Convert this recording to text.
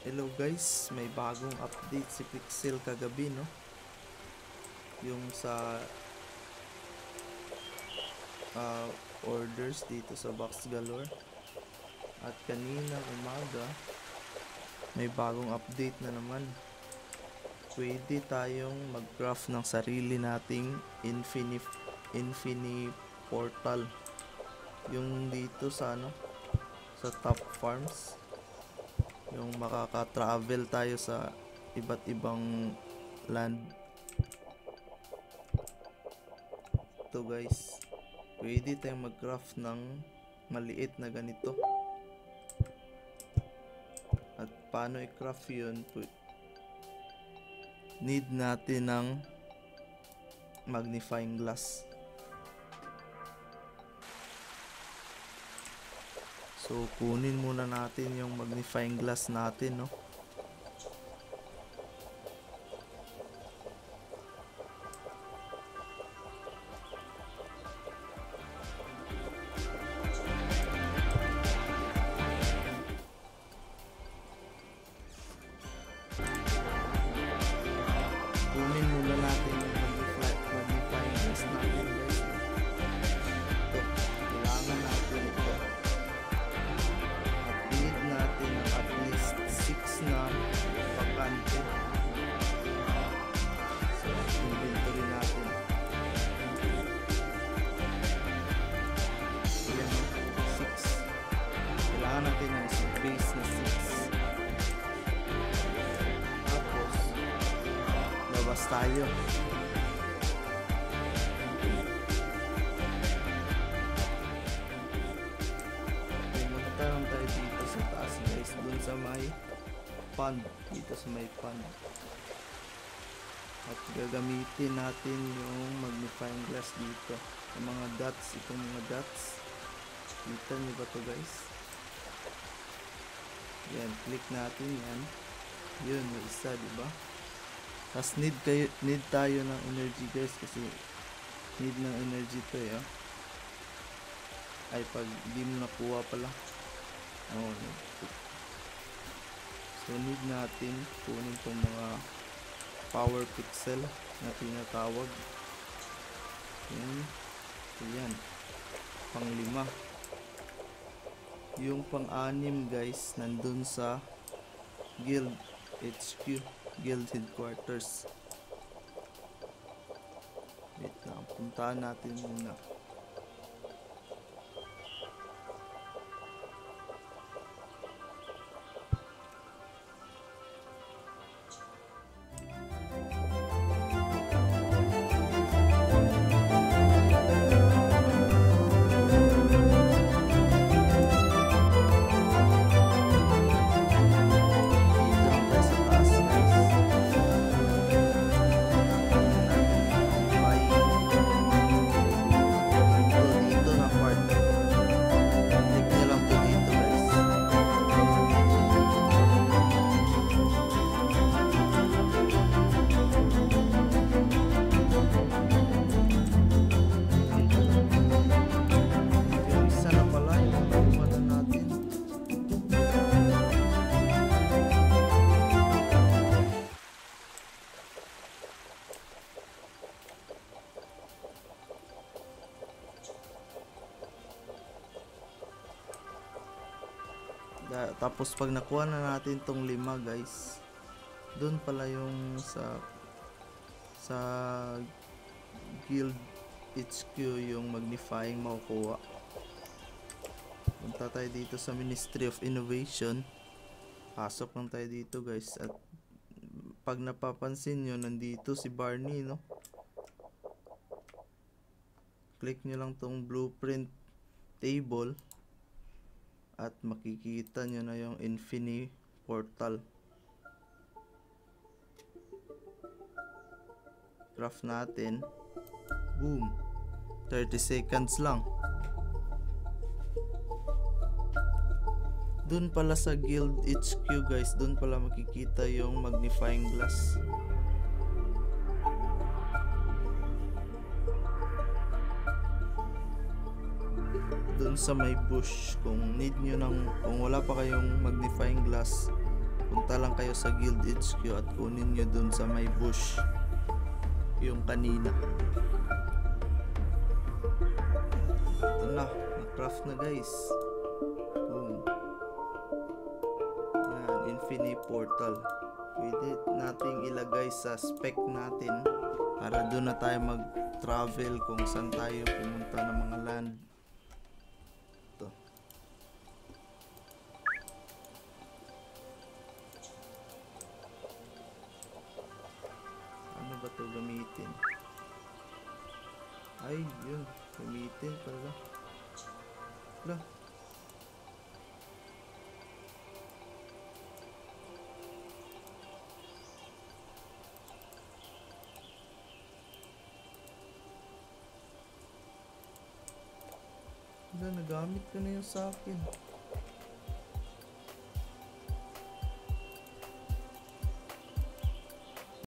Hello guys, may bagong update si Pixel kagabi, no? Yung sa orders dito sa Box Galore. At kanina umaga, may bagong update na naman. Pwede tayong mag-craft ng sarili nating Infini Portal. Yung dito sa sa Top Farms. Yung makaka-travel tayo sa iba't ibang land. Ito guys, pwede tayong mag-craft ng maliit na ganito. At paano i-craft yun? Need natin ng magnifying glass. So kunin muna natin yung magnifying glass natin, no? Kunin muna natin yung magnifying glass natin, guys. Ito, kailangan natin ito. At need natin at least 6 na bakante. So, inventory natin. Ayan, 6. Kailangan natin ng space na 6. Tapos, labas tayo. Pumunta lang tayo dito sa taas guys, dun sa may pond, dito sa may pond. At gagamitin natin yung magnifying glass dito sa mga dots, itong mga dots. Kita nyo ba to guys? Yan, click natin yan. Yun, may isa, diba? Tapos need tayo ng energy guys, kasi need ng energy to eh. Ay, pag di mo nakuha pala. Oh, so need natin kunin itong mga power pixel na tinatawag. Yan, pang 5. Yung pang 6 guys, nandun sa guild HQ, guild headquarters. Wait lang, puntahan natin muna. Tapos pag nakuha na natin tong 5 guys, dun pala yung sa guild HQ yung magnifying makukuha. Punta tayo dito sa Ministry of Innovation. Pasok lang tayo dito guys. At pag napapansin nyo, nandito si Barney, no? Click nyo lang tong blueprint table at makikita nyo na yung Infini Portal. Craft natin. Boom, 30 seconds lang. Dun pala sa guild HQ guys, dun pala makikita yung magnifying glass. Dun sa may bush, kung need nyo kung wala pa kayong magnifying glass, punta pumunta lang kayo sa Guild HQ at kunin nyo dun sa may bush yung kanina. Ito na, na-craft na guys. Boom. Yan, infinite portal. Pwede nating ilagay sa spec natin para doon na tayo mag-travel kung saan tayo pumunta ng mga land. Ito. Ano ba ito gamitin? Ay, yun. Gamitin pala. Wala. Wala, nagamit ko na yun sa akin.